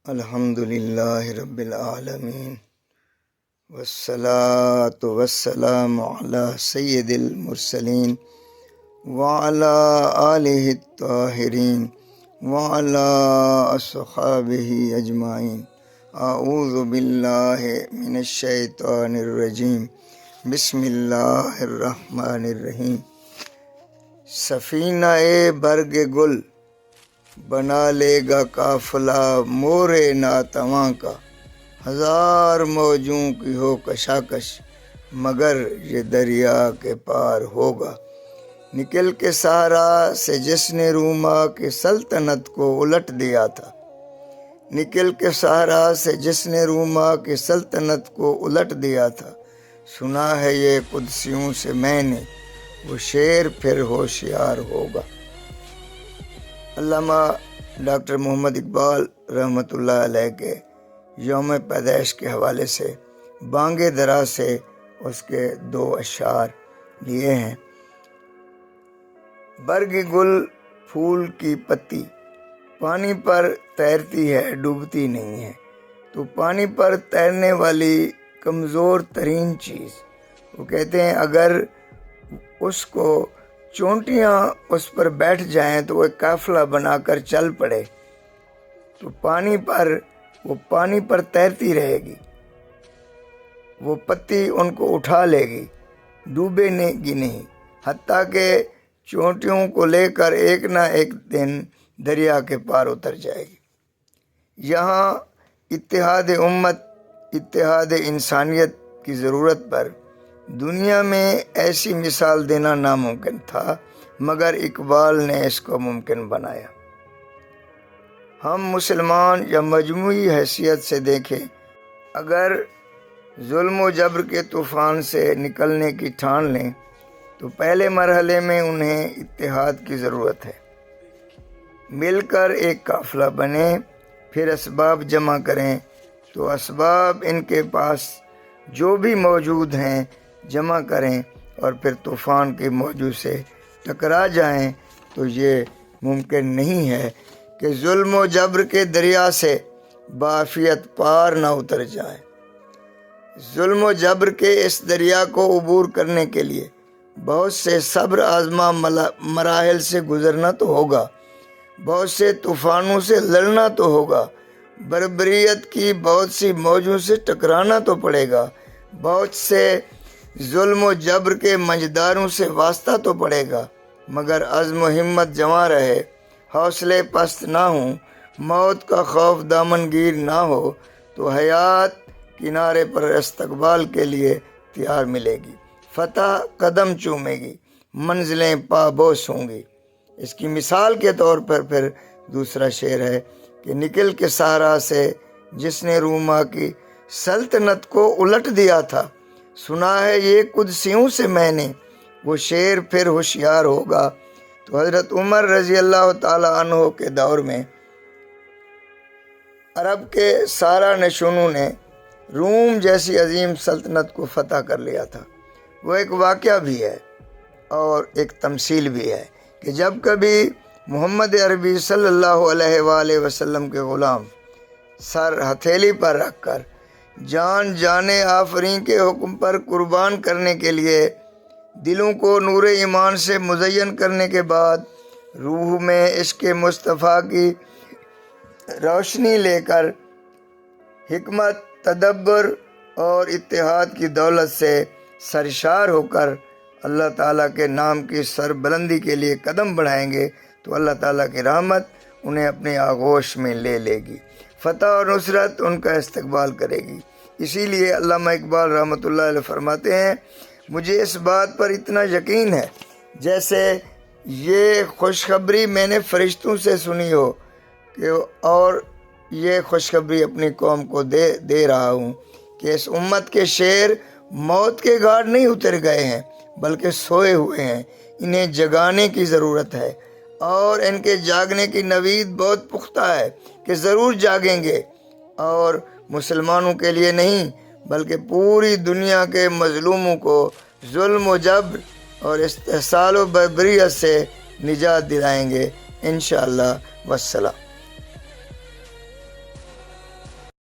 الحمد للہ رب العالمین والصلاة والسلام علی سید المرسلین وعلی آلہ الطاہرین وعلی اصحابہ اجمعین۔ اعوذ باللہ من الشیطان الرجیم، بسم اللہ الرحمن الرحیم۔ سفینہ برگ گل بنا لے گا قافلہ مورے ناتواں کا، ہزار موجوں کی ہو کشاکش مگر یہ دریا کے پار ہوگا۔ نکل کے صحرا سے جس نے روما کی سلطنت کو الٹ دیا تھا، نکل کے صحرا سے جس نے روما کی سلطنت کو الٹ دیا تھا، سنا ہے یہ قدسیوں سے میں نے، وہ شیر پھر ہوشیار ہوگا۔ علامہ ڈاکٹر محمد اقبال رحمۃ اللہ علیہ کے یوم پیدائش کے حوالے سے بانگ درا سے اس کے دو اشعار لیے ہیں۔ برگ گل پھول کی پتی پانی پر تیرتی ہے ڈوبتی نہیں ہے، تو پانی پر تیرنے والی کمزور ترین چیز، وہ کہتے ہیں اگر اس کو چونٹیاں اس پر بیٹھ جائیں تو وہ ایک قافلہ بنا کر چل پڑے تو وہ پانی پر تیرتی رہے گی، وہ پتی ان کو اٹھا لے گی، ڈوبے گی نہیں، حتیٰ کہ چونٹیوں کو لے کر ایک نہ ایک دن دریا کے پار اتر جائے گی۔ یہاں اتحاد امت، اتحاد انسانیت کی ضرورت پر دنیا میں ایسی مثال دینا ناممکن تھا، مگر اقبال نے اس کو ممکن بنایا۔ ہم مسلمان یا مجموعی حیثیت سے دیکھیں، اگر ظلم و جبر کے طوفان سے نکلنے کی ٹھان لیں تو پہلے مرحلے میں انہیں اتحاد کی ضرورت ہے۔ مل کر ایک قافلہ بنے، پھر اسباب جمع کریں، تو اسباب ان کے پاس جو بھی موجود ہیں جمع کریں اور پھر طوفان کے موجوں سے ٹکرا جائیں، تو یہ ممکن نہیں ہے کہ ظلم و جبر کے دریا سے بعافیت پار نہ اتر جائیں۔ ظلم و جبر کے اس دریا کو عبور کرنے کے لیے بہت سے صبر آزما مراحل سے گزرنا تو ہوگا، بہت سے طوفانوں سے لڑنا تو ہوگا، بربریت کی بہت سی موجوں سے ٹکرانا تو پڑے گا، بہت سے ظلم و جبر کے منجداروں سے واسطہ تو پڑے گا، مگر عزم و ہمت جمع رہے، حوصلے پست نہ ہوں، موت کا خوف دامن گیر نہ ہو، تو حیات کنارے پر استقبال کے لیے تیار ملے گی، فتح قدم چومے گی، منزلیں پابوس ہوں گی۔ اس کی مثال کے طور پر پھر دوسرا شعر ہے کہ نکل کے صحرا سے جس نے روما کی سلطنت کو الٹ دیا تھا، سنا ہے یہ قدسیوں سے میں نے، وہ شیر پھر ہوشیار ہوگا۔ تو حضرت عمر رضی اللہ تعالی عنہ کے دور میں عرب کے سارا نشونوں نے روم جیسی عظیم سلطنت کو فتح کر لیا تھا۔ وہ ایک واقعہ بھی ہے اور ایک تمثیل بھی ہے کہ جب کبھی محمد عربی صلی اللہ علیہ وآلہ وسلم کے غلام سر ہتھیلی پر رکھ کر جان جانے آفرین کے حکم پر قربان کرنے کے لیے دلوں کو نور ایمان سے مزین کرنے کے بعد روح میں عشق مصطفیٰ کی روشنی لے کر حکمت، تدبر اور اتحاد کی دولت سے سرشار ہو کر اللہ تعالیٰ کے نام کی سربلندی کے لیے قدم بڑھائیں گے تو اللہ تعالیٰ کی رحمت انہیں اپنے آغوش میں لے لے گی، فتح اور نصرت ان کا استقبال کرے گی۔ اسی لیے علامہ اقبال رحمۃ اللہ علیہ فرماتے ہیں، مجھے اس بات پر اتنا یقین ہے جیسے یہ خوشخبری میں نے فرشتوں سے سنی ہو کہ اور یہ خوشخبری اپنی قوم کو دے رہا ہوں کہ اس امت کے شیر موت کے گھاٹ نہیں اتر گئے ہیں بلکہ سوئے ہوئے ہیں، انہیں جگانے کی ضرورت ہے، اور ان کے جاگنے کی نوید بہت پختہ ہے کہ ضرور جاگیں گے، اور مسلمانوں کے لیے نہیں بلکہ پوری دنیا کے مظلوموں کو ظلم و جبر اور استحصال و بربریت سے نجات دلائیں گے انشاءاللہ۔ والسلام۔